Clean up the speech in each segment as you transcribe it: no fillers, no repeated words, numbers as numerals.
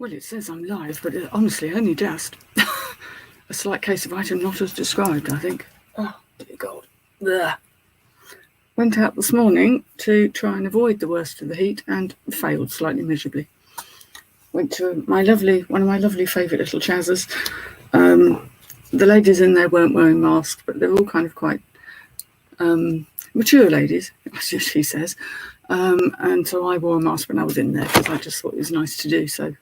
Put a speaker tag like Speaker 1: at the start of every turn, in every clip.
Speaker 1: Well, it says I'm live, but honestly, only just. A slight case of item not as described, I think. Oh, dear God. Blech. Went out this morning to try and avoid the worst of the heat and failed slightly miserably. Went to one of my lovely favourite little chazzers. The ladies in there weren't wearing masks, but they're all kind of quite mature ladies, she says. And so I wore a mask when I was in there because I just thought it was nice to do so.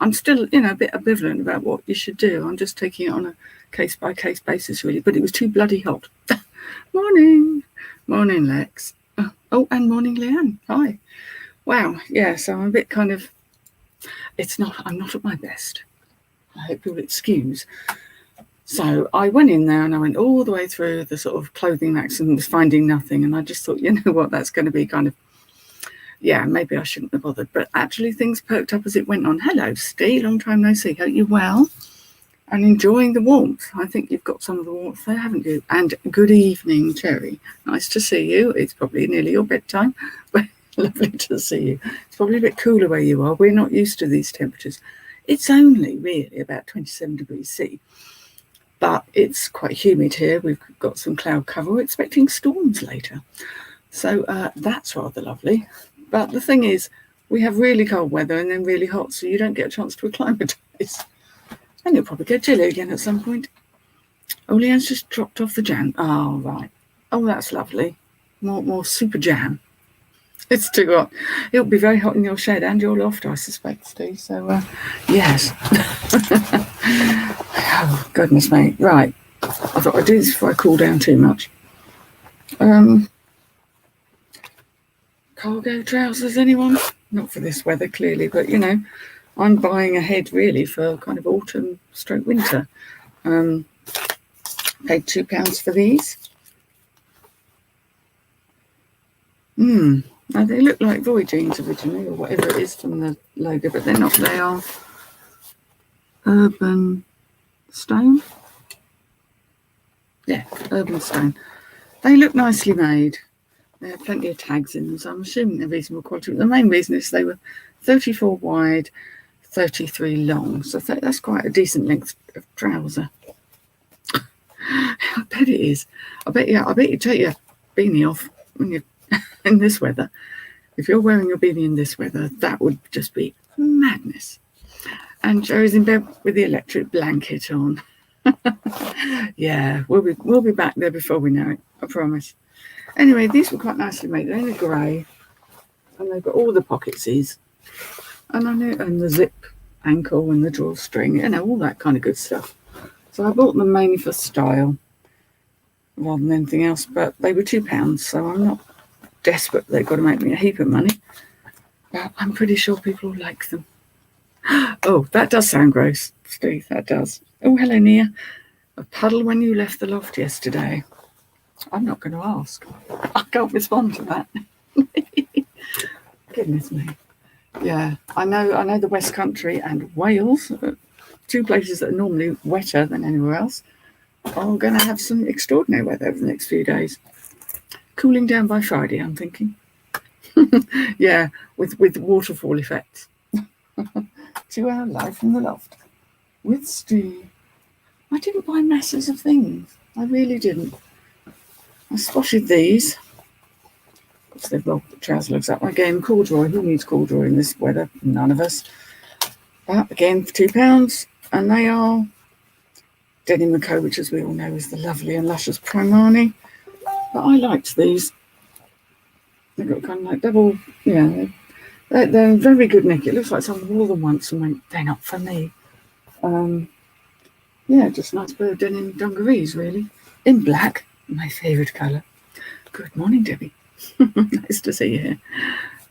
Speaker 1: I'm still, a bit ambivalent about what you should do. I'm just taking it on a case-by-case basis, really. But it was too bloody hot. Morning, Lex. Oh, and morning, Leanne. Hi. Wow. Yeah. So I'm a bit kind of. I'm not at my best. I hope you'll excuse. So I went in there and I went all the way through the sort of clothing racks and was finding nothing. And I just thought, you know what, that's going to be kind of. Yeah, maybe I shouldn't have bothered. But actually things perked up as it went on. Hello, Steve. Long time no see. Hope you're well and enjoying the warmth. I think you've got some of the warmth there, haven't you? And good evening, Cherry. Nice to see you. It's probably nearly your bedtime, but lovely to see you. It's probably a bit cooler where you are. We're not used to these temperatures. It's only really about 27 degrees C, but it's quite humid here. We've got some cloud cover. We're expecting storms later. So that's rather lovely. But the thing is, we have really cold weather and then really hot, so you don't get a chance to acclimatise. And you'll probably get chilly again at some point. Oh, Leanne's just dropped off the jam. Oh, right. Oh, that's lovely. More super jam. It's too hot. It'll be very hot in your shed and your loft, I suspect, Steve. So, yes. Oh, goodness me. Right. I thought I'd do this before I cool down too much. Cargo trousers, anyone? Not for this weather, clearly, but, I'm buying ahead, really, for kind of autumn/winter. Paid £2 for these. Now, they look like Voy jeans originally, or whatever it is from the logo, but they're not. They are Urban Stone. Yeah, Urban Stone. They look nicely made. There are plenty of tags in them, so I'm assuming they're reasonable quality. The main reason is they were 34 wide, 33 long, so that's quite a decent length of trouser. I bet it is. I bet you take your beanie off when you're in this weather. If you're wearing your beanie in this weather, that would just be madness. And Jerry's in bed with the electric blanket on. Yeah, we'll be back there before we know it, I promise. Anyway, these were quite nicely made. They're in a grey, and they've got all the pocketses, and the zip ankle and the drawstring, all that kind of good stuff. So I bought them mainly for style rather than anything else, but they were £2, so I'm not desperate. They've got to make me a heap of money, but I'm pretty sure people will like them. Oh, that does sound gross, Steve. That does. Oh, hello, Nia. A puddle when you left the loft yesterday. I'm not going to ask. I can't respond to that. Goodness me. Yeah, I know the West Country and Wales, two places that are normally wetter than anywhere else, are going to have some extraordinary weather over the next few days. Cooling down by Friday, I'm thinking. Yeah, with waterfall effects. 2 hour live from the loft with Steve. I didn't buy masses of things. I really didn't. I spotted these. Because they've got the trouser looks up. Again, corduroy. Who needs corduroy in this weather? None of us. But again, for £2. And they are Denim & Co, which, as we all know, is the lovely and luscious Primani. But I liked these. They've got kind of like double, they're very good neck. It looks like someone wore them once and went, they're not for me. Just a nice pair of denim dungarees, really. In black, my favourite colour. Good morning, Debbie. Nice to see you here.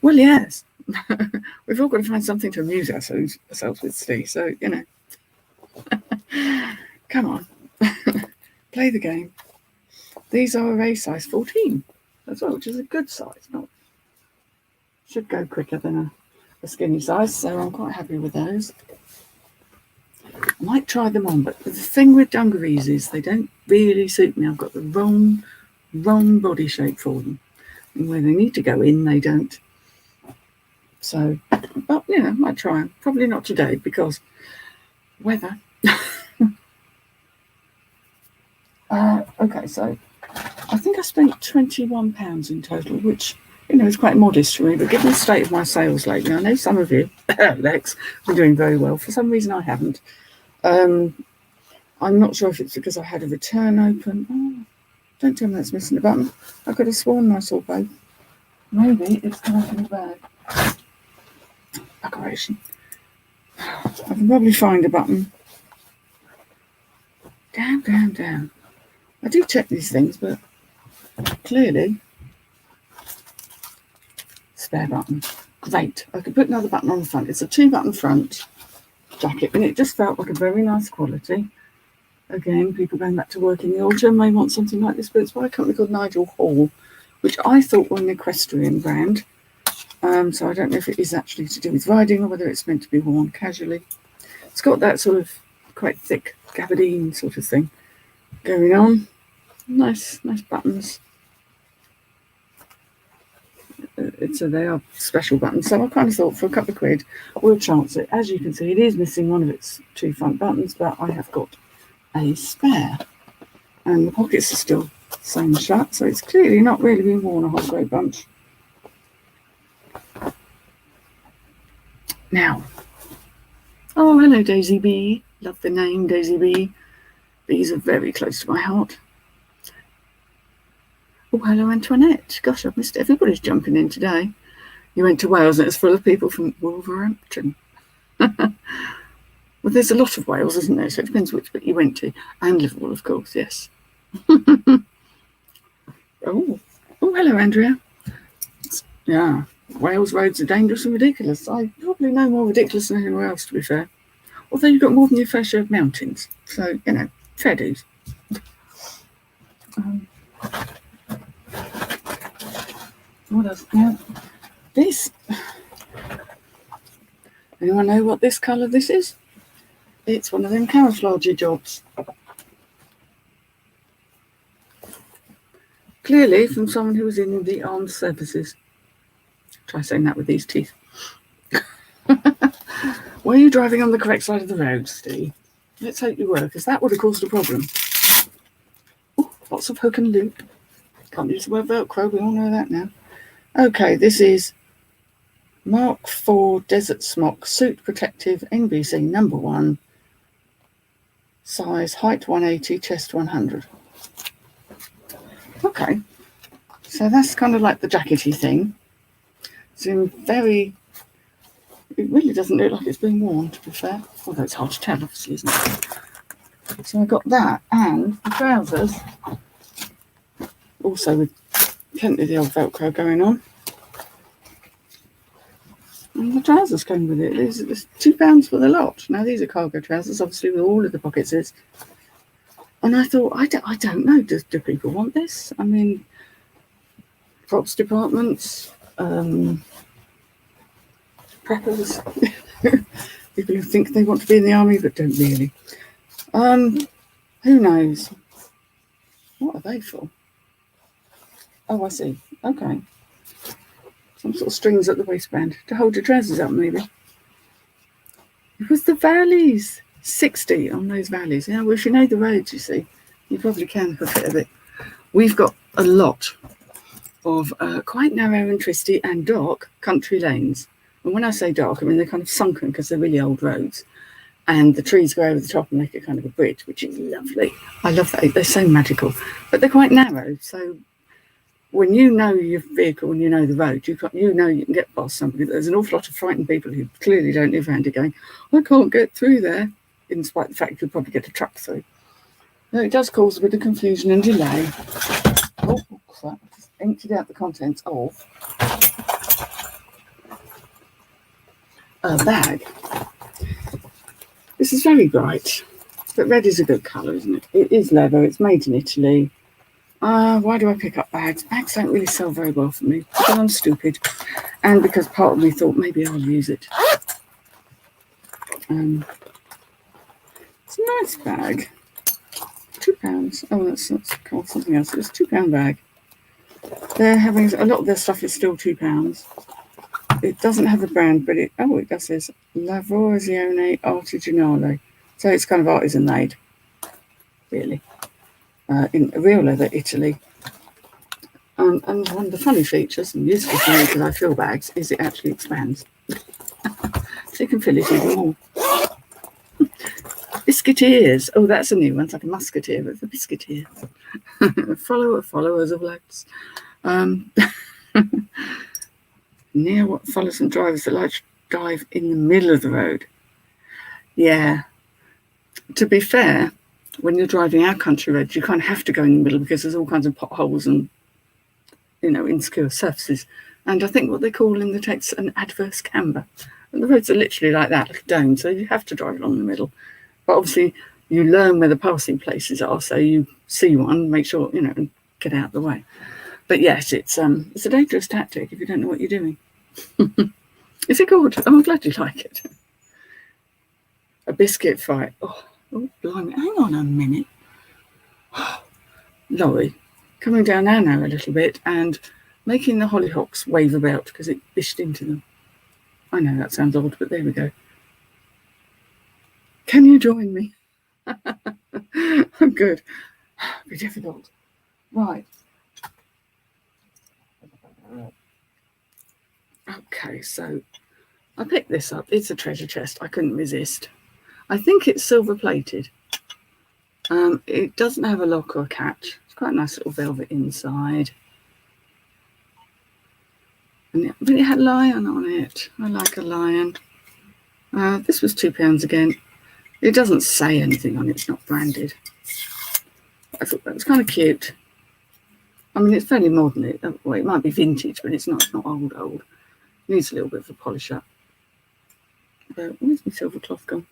Speaker 1: Well, yes. We've all got to find something to amuse ourselves with, Steve. So, come on. Play the game. These are a size 14 as well, which is a good size. Should go quicker than a skinny size, so I'm quite happy with those. I might try them on, but the thing with dungarees is they don't really suit me. I've got the wrong body shape for them. And where they need to go in, they don't. So, but I might try them. Probably not today because weather. Okay, so I think I spent £21 in total, which is quite modest for me. But given the state of my sales lately, I know some of you, Lex, are doing very well. For some reason, I haven't. I'm not sure if it's because I had a return open. Oh, don't tell me that's missing a button. I could have sworn I saw both. Maybe it's come up in the bag. Decoration. I can probably find a button. Damn. I do check these things, but clearly, spare button. Great. I could put another button on the front. It's a 2-button front jacket, and it just felt like a very nice quality. Again, people going back to work in the autumn may want something like this, but it's by a company called Nigel Hall, which I thought were an equestrian brand. So I don't know if it is actually to do with riding or whether it's meant to be worn casually. It's got that sort of quite thick gabardine sort of thing going on. Nice buttons. They are special buttons. So I kind of thought for a couple of quid, we'll chance it. As you can see, it is missing one of its 2 front buttons, but I have got a spare. And the pockets are still sewn shut, so it's clearly not really been worn a whole great bunch. Now, oh, hello, Daisy Bee. Love the name, Daisy Bee. Bees are very close to my heart. Oh, hello, Antoinette. Gosh, I've missed it. Everybody's jumping in today. You went to Wales and it's full of people from Wolverhampton. Well, there's a lot of Wales, isn't there? So it depends which bit you went to. And Liverpool, of course, yes. Oh, hello, Andrea. Yeah, Wales roads are dangerous and ridiculous. I probably know more ridiculous than anywhere else, to be fair. Although you've got more than your fair share of mountains. So, fair dues. What else? Now, this. Anyone know what this colour this is? It's one of them camouflage jobs. Clearly from someone who was in the armed services. Try saying that with these teeth. Were you driving on the correct side of the road, Steve? Let's hope you were, because that would have caused a problem. Ooh, lots of hook and loop. Can't use the word Velcro, we all know that now. Okay, this is Mark IV Desert Smock Suit Protective NBC number 1. Size, height 180, chest 100. Okay, so that's kind of like the jackety thing. It's in very... It really doesn't look like it's been worn, to be fair. Although it's hard to tell, obviously, isn't it? So I got that, and the trousers, also with plenty of the old Velcro going on. And the trousers came with it. There's £2 for the lot. Now, these are cargo trousers, obviously, with all of the pockets. And I thought, I don't know, do people want this? I mean, props departments, preppers, people who think they want to be in the army but don't really. Who knows? What are they for? Oh, I see. Okay. Some sort of strings at the waistband to hold your trousers up, maybe. It was the valleys. 60 on those valleys. Well, if you know the roads, you see, you probably can hook it a bit. We've got a lot of quite narrow and twisty and dark country lanes. And when I say dark, I mean they're kind of sunken because they're really old roads. And the trees go over the top and make a kind of a bridge, which is lovely. I love that. They're so magical. But they're quite narrow. So when you know your vehicle and you know the road, you can get past somebody. There's an awful lot of frightened people who clearly don't live around it going, I can't get through there, in spite of the fact you'll probably get a truck through. So it does cause a bit of confusion and delay. Oh, crap. I just emptied out the contents of a bag. This is very bright, but red is a good colour, isn't it? It is leather. It's made in Italy. Why do I pick up bags? Bags don't really sell very well for me because I'm stupid, and because part of me thought maybe I'll use it. It's a nice bag. £2. Oh, that's called something else. It's a £2 bag. They're having a lot of their stuff is still £2. It doesn't have a brand, but it does says Lavoisione Artigianale. So it's kind of artisan made, really, in real leather, Italy. And one of the funny features, and useful for me because I fill bags, is it actually expands. So you can fill it even more. Biscuiteers. Oh, that's a new one. It's like a musketeer, but for biscuiteer. Followers of lads. Near what follow some drivers that like to drive in the middle of the road. Yeah. To be fair, when you're driving our country roads, you kind of have to go in the middle because there's all kinds of potholes and, insecure surfaces. And I think what they call in the text an adverse camber. And the roads are literally like that, like a dome, so you have to drive along the middle. But obviously, you learn where the passing places are, so you see one, make sure, and get out of the way. But yes, it's a dangerous tactic if you don't know what you're doing. Is it good? I'm glad you like it. A biscuit fight. Oh, blimey. Hang on a minute. Lorry coming down our now a little bit and making the hollyhocks wave about because it bished into them. I know that sounds odd, but there we go. Can you join me? I'm good. Be difficult. Right. Okay, so I picked this up. It's a treasure chest. I couldn't resist. I think it's silver plated. It doesn't have a lock or a catch. It's quite a nice little velvet inside. But it had lion on it. I like a lion. This was £2 again. It doesn't say anything on it. It's not branded. I thought that was kind of cute. I mean, it's fairly modern. It might be vintage, but it's not old. It needs a little bit of a polish up. Where's my silver cloth gone?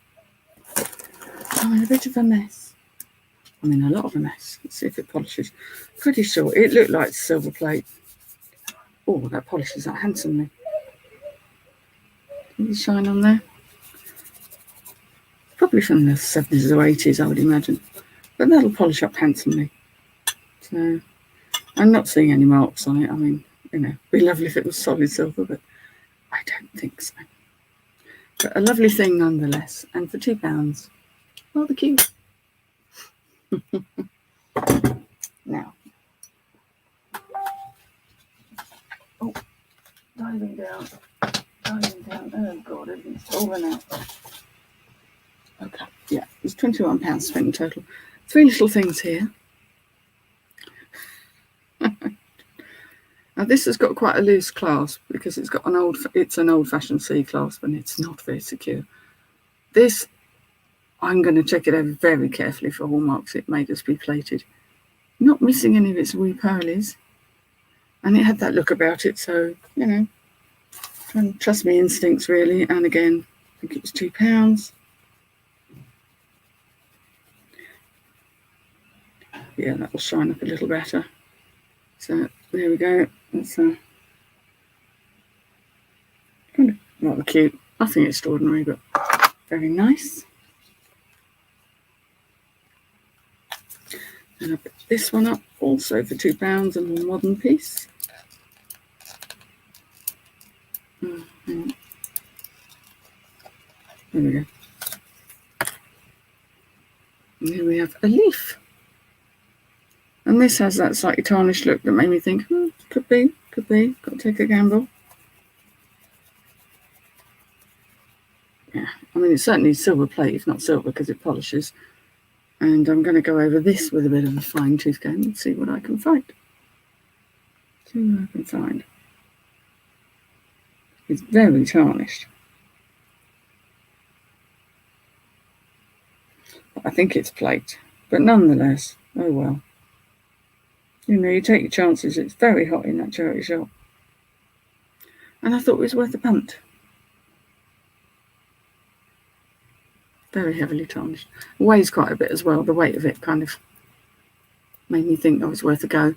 Speaker 1: I'm in a bit of a mess. I'm in a lot of a mess. Let's see if it polishes. Pretty sure it looked like silver plate. Oh, that polishes that handsomely. Can you shine on there? Probably from the 70s or 80s, I would imagine. But that'll polish up handsomely. So I'm not seeing any marks on it. I mean, it'd be lovely if it was solid silver, but I don't think so. But a lovely thing nonetheless. And for £2, rather cute. Now. Oh, diving down. Oh, God, everything's fallen out. Okay, yeah, it's £21 spent in total. 3 little things here. Now this has got quite a loose clasp because it's got an old-fashioned C clasp and it's not very secure. This, I'm going to check it over very carefully for hallmarks. It may just be plated. Not missing any of its wee pearlies. And it had that look about it, so, trying to trust my instincts really. And again, I think it was £2. Yeah, that will shine up a little better. So there we go. That's kind of rather cute. Nothing extraordinary, but very nice. And I put this one up also for £2, a more modern piece. There we go. And here we have a leaf. And this has that slightly tarnished look that made me think, could be. Got to take a gamble. Yeah, I mean, it's certainly silver plate, if not silver, because it polishes. And I'm going to go over this with a bit of a fine tooth comb and see what I can find. It's very tarnished. I think it's plate, but nonetheless, oh well. You take your chances. It's very hot in that charity shop. And I thought it was worth a punt. Very heavily tarnished. It weighs quite a bit as well. The weight of it kind of made me think it was worth a go.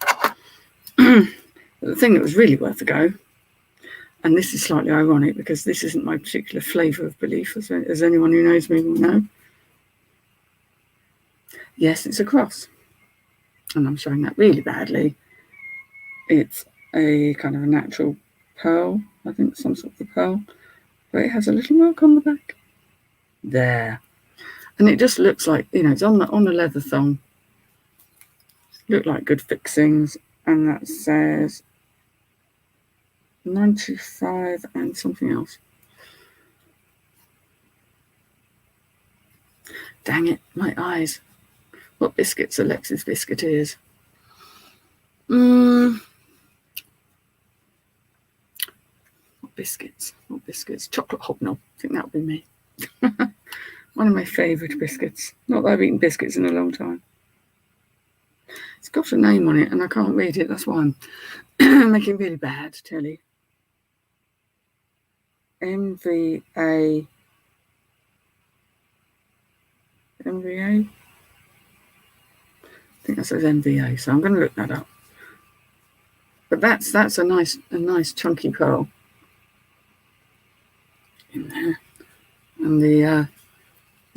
Speaker 1: But the thing that was really worth a go, and this is slightly ironic because this isn't my particular flavour of belief, as anyone who knows me will know. Yes, it's a cross. And I'm showing that really badly. It's a kind of a natural pearl. I think some sort of pearl. But it has a little mark on the back. There. And it just looks like, it's on a leather thong. Look like good fixings. And that says 95 and something else. Dang it, my eyes. What biscuits are Lex's Biscuiteers? What biscuits? What biscuits? Chocolate hobnob. I think that would be me. One of my favourite biscuits. Not that I've eaten biscuits in a long time. It's got a name on it and I can't read it. That's why I'm making really bad telly. MVA. MVA? I think that says MVA, so I'm going to look that up. But that's a nice chunky pearl in there. And the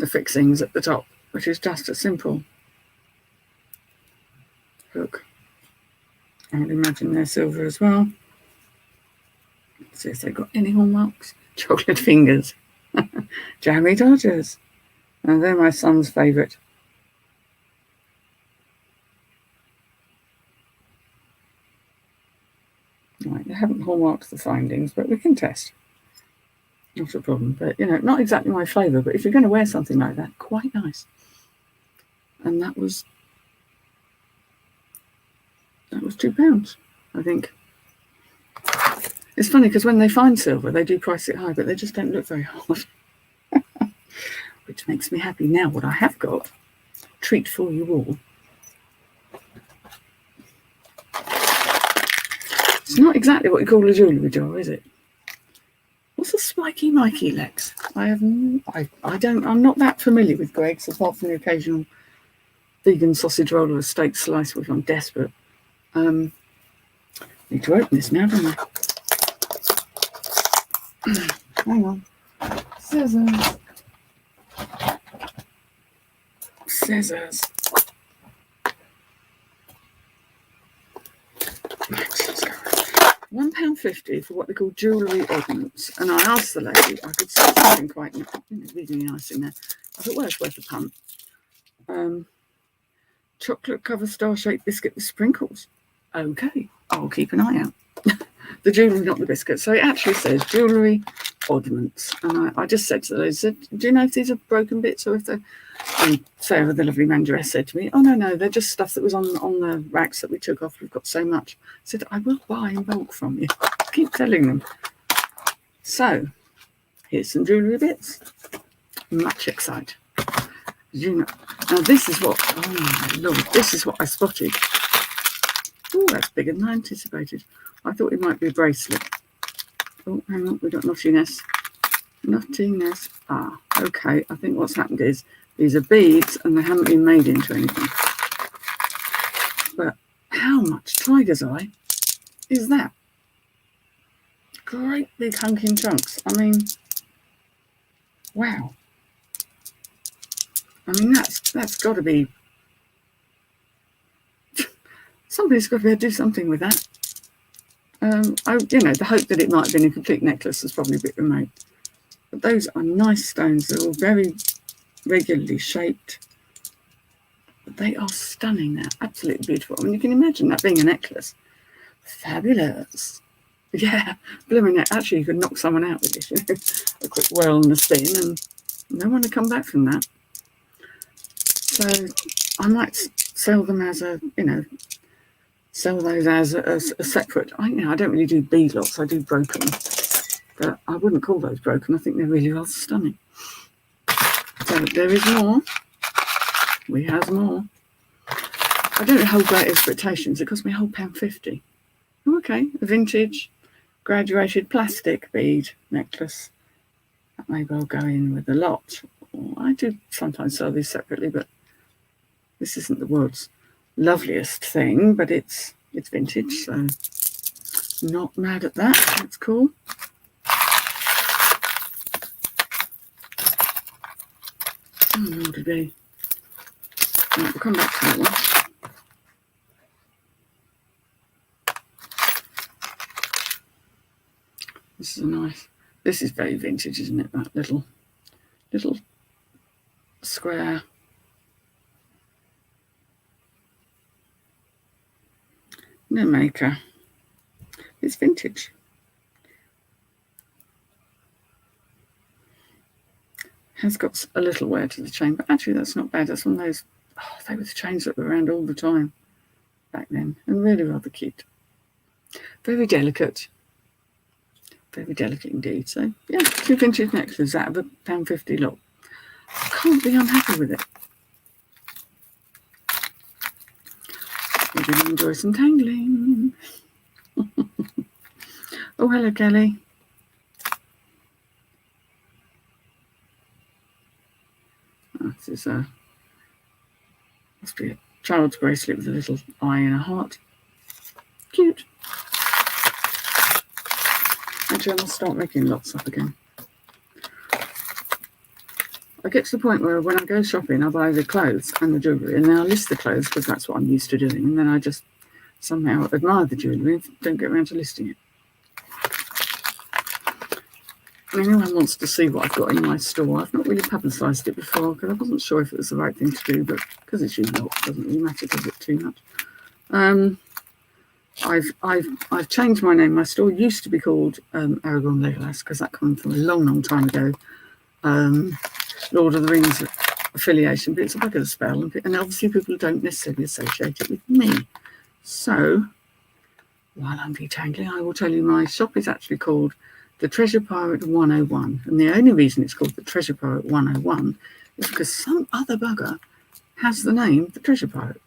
Speaker 1: fixings at the top, which is just a simple hook. I would imagine they're silver as well. Let's see if they've got any hallmarks. Chocolate fingers. Jammy Dodgers. And they're my son's favourite. Right, they haven't hallmarked the findings, but we can test. Not a problem. But, not exactly my flavour, but if you're going to wear something like that, quite nice. And that was £2, I think. It's funny because when they find silver, they do price it high, but they just don't look very hard. Which makes me happy. Now what I have got, treat for you all. It's not exactly what you call a jewellery jar, is it? What's a spiky Mikey, Lex? I'm not that familiar with Greg's, apart from the occasional vegan sausage roll or a steak slice, which I'm desperate. Need to open this now, don't I? Hang on. Scissors. Scissors. Let's go. £1.50 for what they call jewellery ordnance. And I asked the lady, I could see something quite really nice in there. I thought, well, it's worth a punt. Chocolate cover star-shaped biscuit with sprinkles. Okay, I'll keep an eye out. The jewellery, not the biscuit. So it actually says jewellery oddments. And I just said to the lady, do you know if these are broken bits or if they're... And Sarah, the lovely manageress, said to me, oh, no, they're just stuff that was on the racks that we took off. We've got so much. I said, I will buy in bulk from you. Keep telling them. So, here's some jewellery bits. Much excited. Now this is what, oh my Lord, this is what I spotted. Oh, that's bigger than I anticipated. I thought it might be a bracelet. Oh, hang on, we've got naughtiness. Naughtiness. Ah, okay. I think what's happened is these are beads and they haven't been made into anything. But how much tiger's eye is that? Great big hunking chunks. I mean, wow. I mean, that's got to be... Somebody's got to be able to do something with that. The hope that it might have been a complete necklace is probably a bit remote. But those are nice stones. They're all very regularly shaped. But they are stunning now. Absolutely beautiful. I mean, you can imagine that being a necklace. Fabulous. Yeah, blooming it. Actually, you could knock someone out with this. A quick whirl and a spin, and no one to come back from that. So I might sell them as sell those as a separate. I don't really do bead lots. I do broken, but I wouldn't call those broken. I think they're really rather stunning. So there is more. We have more. I don't hold great expectations. It cost me a whole £1.50. Oh, okay, a vintage graduated plastic bead necklace. That may well go in with a lot. I do sometimes sell these separately, but this isn't the world's loveliest thing, but it's vintage, so not mad at that. That's cool. What did we? Right, we'll come back to that one. This is nice. This is very vintage, isn't it? That little square. No maker. It's vintage. Has got a little wear to the chain, but actually that's not bad. That's one of those, they were the chains that were around all the time back then, and really rather cute. Very delicate. Very delicate indeed. So, yeah, 2 vintage necklaces out of £1.50 lot. Can't be unhappy with it. We're going to enjoy some tangling. Oh, hello, Kelly. This is must be a child's bracelet with a little eye and a heart. Cute. Actually, I must start making lots up again. I get to the point where when I go shopping, I buy the clothes and the jewellery, and then I list the clothes because that's what I'm used to doing, and then I just somehow admire the jewellery and don't get around to listing it. Anyone wants to see what I've got in my store. I've not really publicised it before because I wasn't sure if it was the right thing to do, but because it's usually not, it doesn't really matter, does it, too much? I've changed my name. My store used to be called Aragorn Legolas because that came from a long, long time ago. Lord of the Rings affiliation, but it's a bugger to spell, and obviously people don't necessarily associate it with me. So, while I'm detangling, I will tell you my shop is actually called The Treasure Pirate 101, and the only reason it's called The Treasure Pirate 101 is because some other bugger has the name The Treasure Pirate,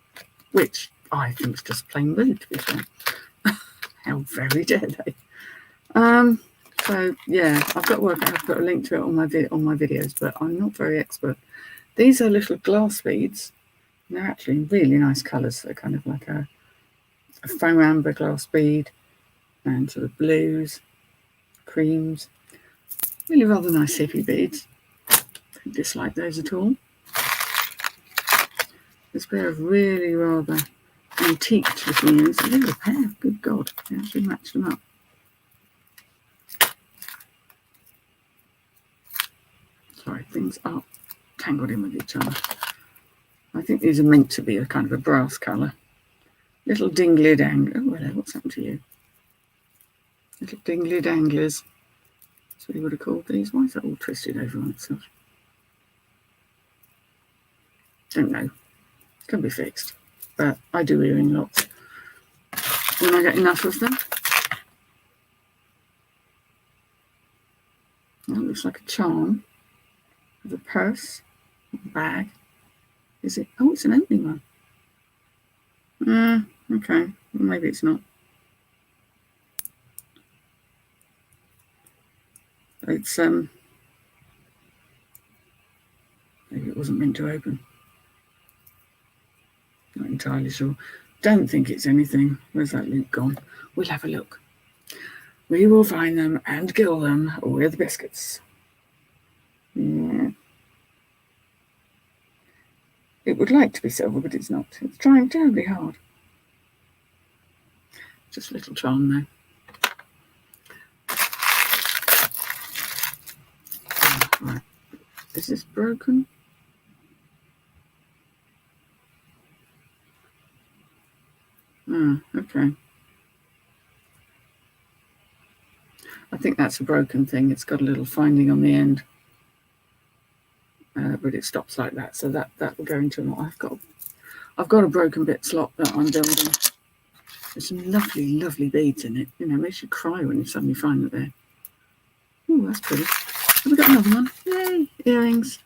Speaker 1: which I think is just plain rude, to be fair. How very dare they? So yeah, I've got to work out how to put a link to it on my videos, but I'm not very expert. These are little glass beads. And they're actually really nice colours. They're kind of like a faux amber glass bead and sort of blues, creams. Really rather nice hippie beads. Don't dislike those at all. This pair of really rather antique looking earrings. A little pair, good God, they actually matched them up. Sorry, things are tangled in with each other. I think these are meant to be a kind of a brass colour. Little dingly dang. Oh, hello, what's happened to you? Little dingly danglers. That's what you would have called these. Why is that all twisted over on itself? Don't know. It can be fixed. But I do earring lots when I get enough of them. That looks like a charm. With a purse, a bag. Is it? Oh, it's an opening one. Okay. Well, maybe it's not. It's maybe it wasn't meant to open. Not entirely sure. Don't think it's anything. Where's that loop gone? We'll have a look. We will find them and gill them with biscuits. Yeah. It would like to be silver, but it's not. It's trying terribly hard. Just a little charm there. Right. Is this broken? Okay. I think that's a broken thing. It's got a little finding on the end. But it stops like that, so that will go into what I've got a broken bit slot that I'm building. There's some lovely, lovely beads in it. You know, it makes you cry when you suddenly find that they're. Oh, that's pretty. Have we got another one? Yay! Earrings.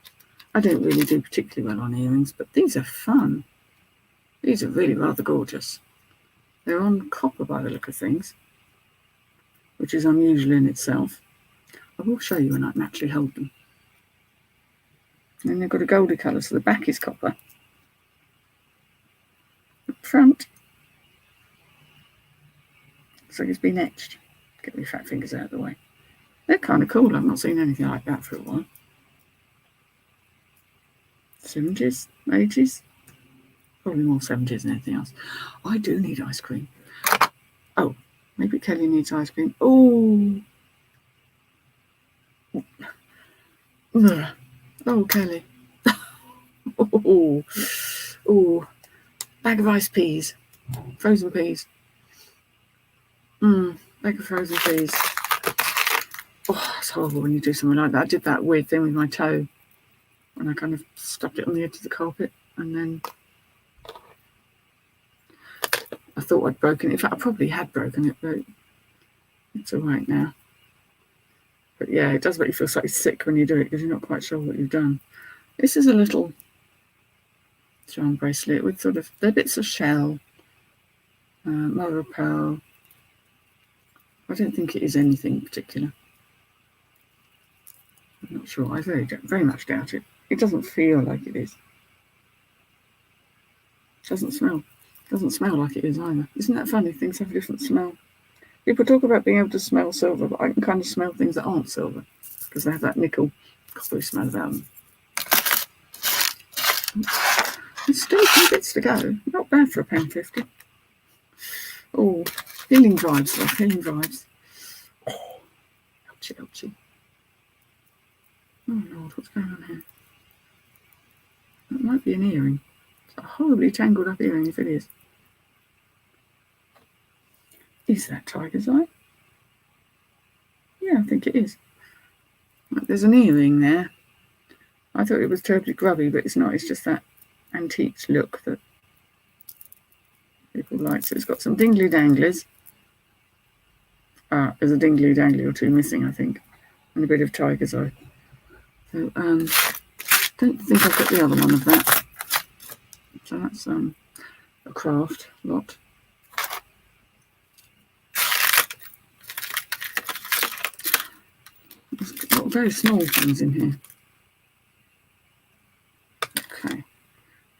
Speaker 1: I don't really do particularly well on earrings, but these are fun. These are really rather gorgeous. They're on copper by the look of things, which is unusual in itself. I will show you when I can actually hold them. And they've got a goldy colour, so the back is copper. The front looks like it's been etched. Get my fat fingers out of the way. They're kind of cool. I've not seen anything like that for a while. 70s, 80s. Probably more 70s than anything else. I do need ice cream. Oh, maybe Kelly needs ice cream. Oh, Ugh. Oh, Kelly. Oh, bag of iced peas, frozen peas. Bag of frozen peas. Oh, it's horrible when you do something like that. I did that weird thing with my toe when I kind of stuck it on the edge of the carpet, and then I thought I'd broken it. In fact, I probably had broken it, but it's all right now. But yeah, it does make you feel slightly sick when you do it because you're not quite sure what you've done. This is a little charm bracelet with sort of, they're bits of shell, mother of pearl. I don't think it is anything particular. I'm not sure. I very much doubt it. It doesn't feel like it is. It doesn't smell. It doesn't smell like it is either. Isn't that funny? Things have a different smell. People talk about being able to smell silver, but I can kind of smell things that aren't silver because they have that nickel coppery smell about them. There's still a few bits to go. Not bad for £1.50. Oh, healing vibes, love, healing vibes. Oh, ouchie, ouchie. Oh Lord, what's going on here? That might be an earring. It's a horribly tangled up earring if it is. Is that tiger's eye? Yeah, I think it is. Right, there's an earring there. I thought it was terribly grubby, but it's not. It's just that antique look that people like. So it's got some dingly danglies. There's a dingly dangly or two missing, I think, and a bit of tiger's eye. So don't think I've got the other one of that. So that's a craft lot. There's got very small things in here. Okay.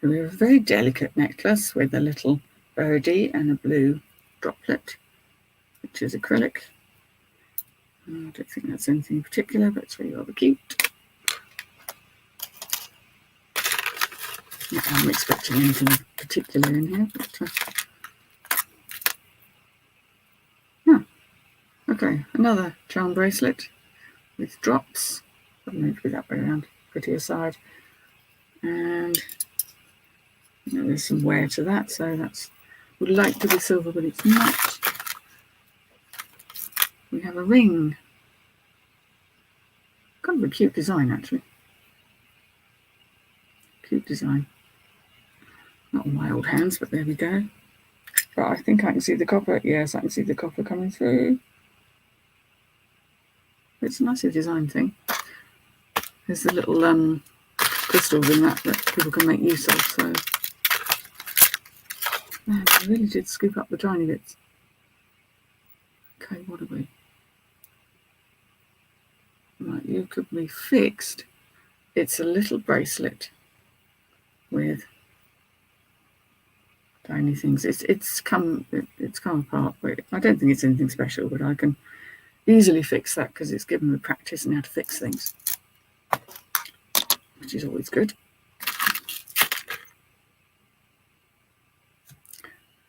Speaker 1: So we have a very delicate necklace with a little birdie and a blue droplet, which is acrylic. I don't think that's anything particular, but it's really rather cute. I'm expecting anything particular in here, but yeah. Okay, another charm bracelet with drops. Doesn't need to be that way around. Prettier side, and there's some wear to that, so that's would like to be silver, but it's not. We have a ring. Kind of a cute design, actually. Cute design. Not on my old hands, but there we go. But I think I can see the copper. Yes, I can see the copper coming through. It's a nicely designed thing. There's the little crystals in that people can make use of. So man, I really did scoop up the tiny bits. Okay, what are we? Right, you could be fixed. It's a little bracelet with tiny things. It's come apart, but I don't think it's anything special. But I can easily fix that because it's given me practice in how to fix things, which is always good.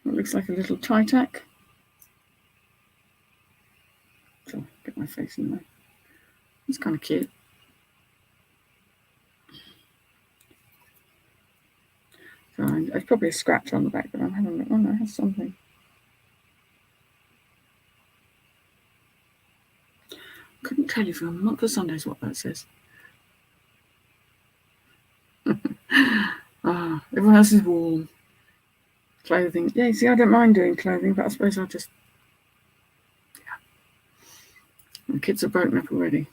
Speaker 1: It looks like a little tie tack. So get my face in there. It's kind of cute. So there's probably a scratch on the back, but I'm having a look. Oh no, it has something. Couldn't tell you for a month of Sundays what that says. Everyone else is warm. Clothing. Yeah, you see, I don't mind doing clothing, but I suppose I'll just... Yeah. The kids are broken up already.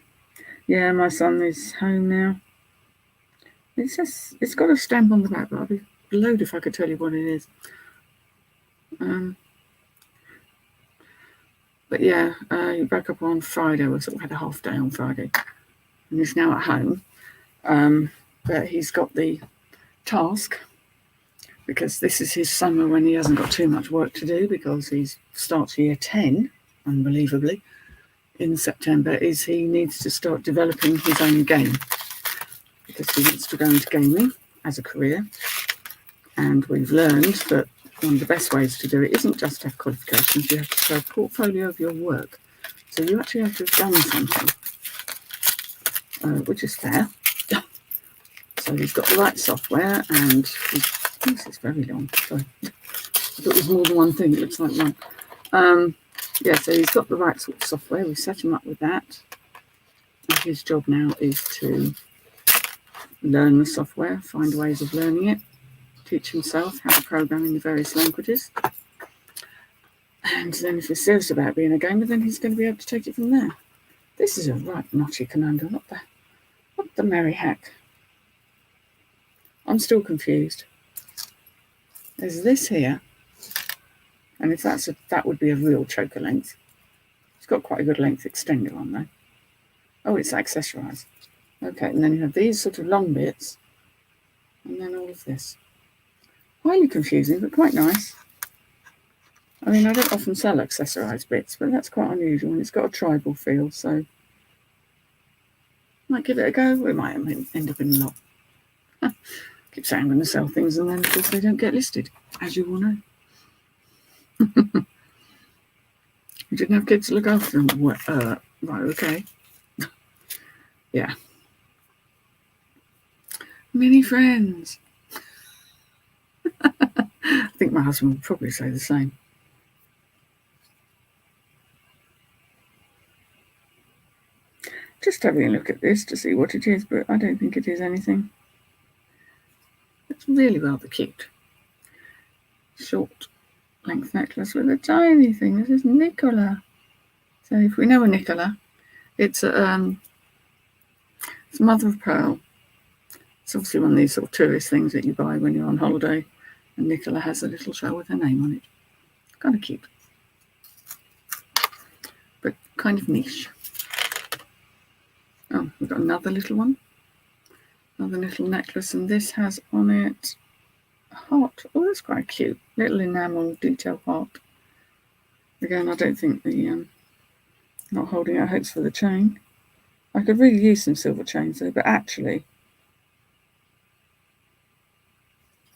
Speaker 1: Yeah, my son is home now. It's got a stamp on the back, but I'd be blowed if I could tell you what it is. But yeah, he broke up on Friday. We sort of had a half day on Friday, and he's now at home. But he's got the task, because this is his summer when he hasn't got too much work to do, because he starts year 10, unbelievably, in September, is he needs to start developing his own game, because he wants to go into gaming as a career. And we've learned that one of the best ways to do it isn't just to have qualifications, you have to show a portfolio of your work. So you actually have to have done something. which is fair. So he's got the right software, and this is very long. Sorry. I thought it was more than one thing. It looks like one. Yeah, so he's got the right sort of software. We set him up with that. And his job now is to learn the software, find ways of learning it, teach himself how to program in the various languages. And then if he's serious about being a gamer, then he's going to be able to take it from there. This is a right knotty conundrum. What the merry heck? I'm still confused. There's this here. And if that would be a real choker length. It's got quite a good length extender on there. Oh, it's accessorised. Okay, and then you have these sort of long bits. And then all of this. Highly confusing, but quite nice. I mean, I don't often sell accessorised bits, but that's quite unusual, and it's got a tribal feel, so might give it a go. We might end up in a lot. Keep saying I'm going to sell things, and then of course they don't get listed, as you all know. You didn't have kids to look after them. Right, okay. Yeah. Many friends. I think my husband would probably say the same. Just having a look at this to see what it is, but I don't think it is anything. It's really rather cute. Short length necklace with a tiny thing. This is Nicola. So if we know a Nicola, it's mother of pearl. It's obviously one of these sort of tourist things that you buy when you're on holiday. And Nicola has a little shell with her name on it. Kind of cute. But kind of niche. Oh, we've got another little one. Another little necklace, and this has on it a heart. Oh, that's quite cute. Little enamel detail heart. Again, I don't think not holding out hopes for the chain. I could really use some silver chains though, but actually,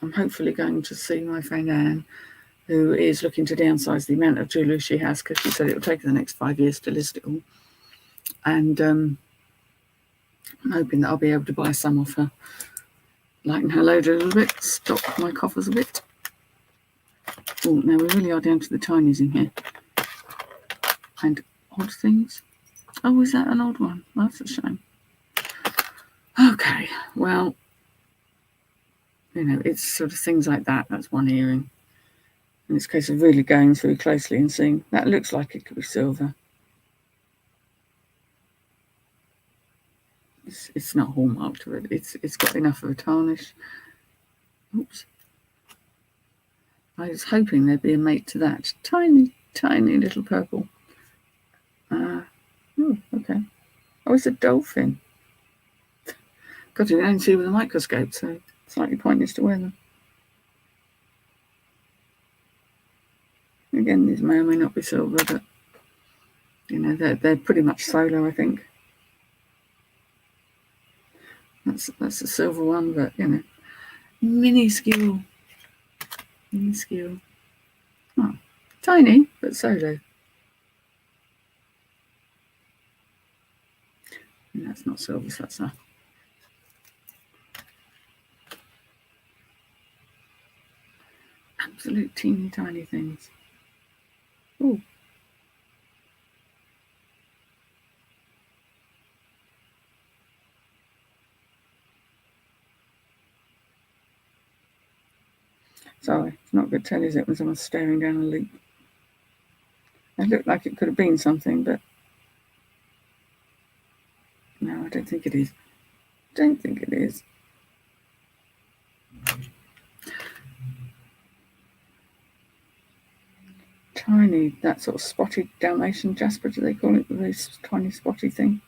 Speaker 1: I'm hopefully going to see my friend Anne, who is looking to downsize the amount of jewellery she has, because she said it will take her the next 5 years to list it all. And I'm hoping that I'll be able to buy some off her, lighten her load a little bit, stop my coffers a bit. Oh, now we really are down to the tinies in here. And odd things. Oh, is that an odd one? That's a shame. Okay, well, you know, it's sort of things like that. That's one earring. In this case of really going through closely and seeing, that looks like it could be silver. It's not hallmarked to it. It's got enough of a tarnish. Oops. I was hoping there'd be a mate to that. Tiny, tiny little purple. Oh, okay. Oh, it's a dolphin. Got to only see with a microscope, so slightly pointless to wear them. Again, these may or may not be silver, but you know, they're pretty much solo, I think. That's a silver one, but you know, minuscule. Oh, tiny, but solo. And that's not silver, so that's a absolute teeny tiny things. Oh. Sorry, it's not good to tell, is it, when someone's staring down a loop? It looked like it could have been something, but no, I don't think it is. Don't think it is. Tiny, that sort of spotty Dalmatian jasper, do they call it? This tiny spotty thing.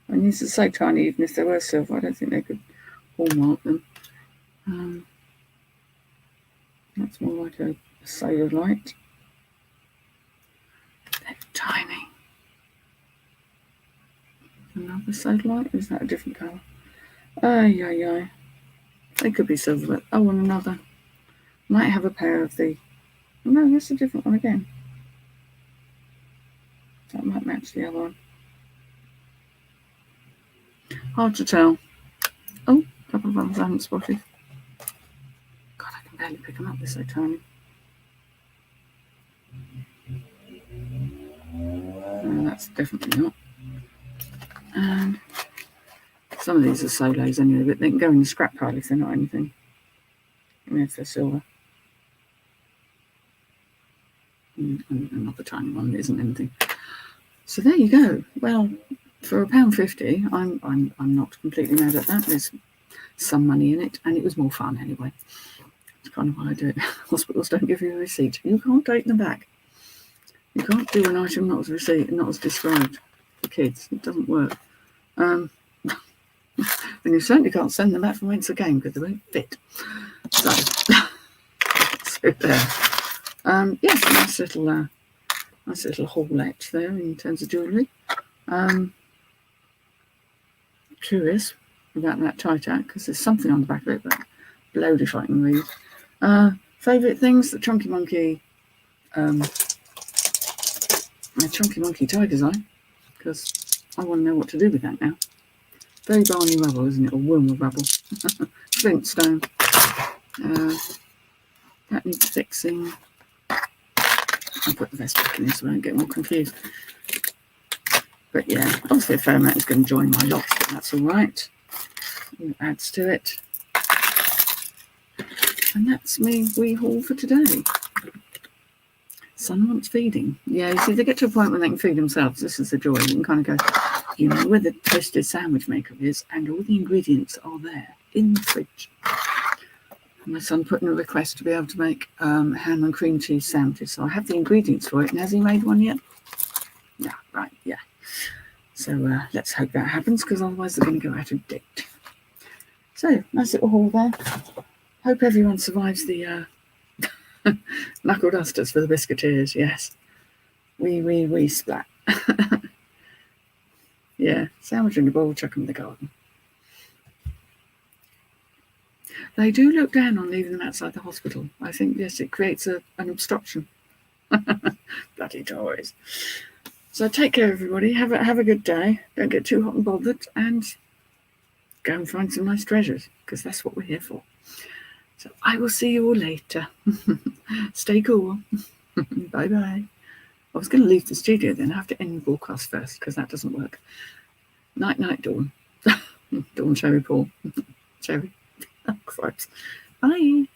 Speaker 1: And these are so tiny, even if they were silver, I don't think they could hallmark them. That's more like a solar light. They're tiny. Another solar light? Or is that a different colour? Ay. They could be silver, but oh, and another. Might have a pair of the. Oh, no, that's a different one again. That might match the other one. Hard to tell. Oh, a couple of others I haven't spotted. God, I can barely pick them up. They're so tiny. No, that's definitely not. And some of these are solos anyway, but they can go in the scrap pile if they're not anything. Even if they're silver. Another tiny one that isn't anything. So there you go. Well, for £1.50, I'm not completely mad at that. There's some money in it, and it was more fun anyway. That's kind of why I do it. Hospitals don't give you a receipt. You can't take them back. You can't do an item not as receipt and not as described for kids. It doesn't work. And you certainly can't send them back from whence they came because they won't fit. So, so there. Yes, nice little haulette there in terms of jewellery. Curious about that tie tack because there's something on the back of it, but blowed if I can read. Favourite things, the Chunky Monkey, my Chunky Monkey tiger's eye, because I want to know what to do with that now. Very Barney rubble, isn't it? Or Wilma rubble. Flintstone. That needs fixing. I'll put the vest back in this so I don't get more confused. But yeah, obviously a fair amount is going to join my lot, but that's all right. It adds to it. And that's me wee haul for today. Son wants feeding. Yeah, you see, they get to a point when they can feed themselves. This is the joy. You can kind of go, you know where the toasted sandwich maker is, and all the ingredients are there in the fridge. My son put in a request to be able to make ham and cream cheese sandwiches. So I have the ingredients for it. And has he made one yet? Yeah, right, yeah. So let's hope that happens, because otherwise they're going to go out of date. So, nice little haul there. Hope everyone survives the knuckle dusters for the biscuiteers, yes. Wee splat. Yeah, sandwich in the bowl, chuck them in the garden. They do look down on leaving them outside the hospital. I think, yes, it creates an obstruction. Bloody toys. So take care, everybody. Have a good day. Don't get too hot and bothered, and go and find some nice treasures, because that's what we're here for. So I will see you all later. Stay cool. Bye-bye. I was going to leave the studio then. I have to end the broadcast first, because that doesn't work. Night, Dawn. Dawn, Cherry Paul. Cherry. Oh, Christ. Bye.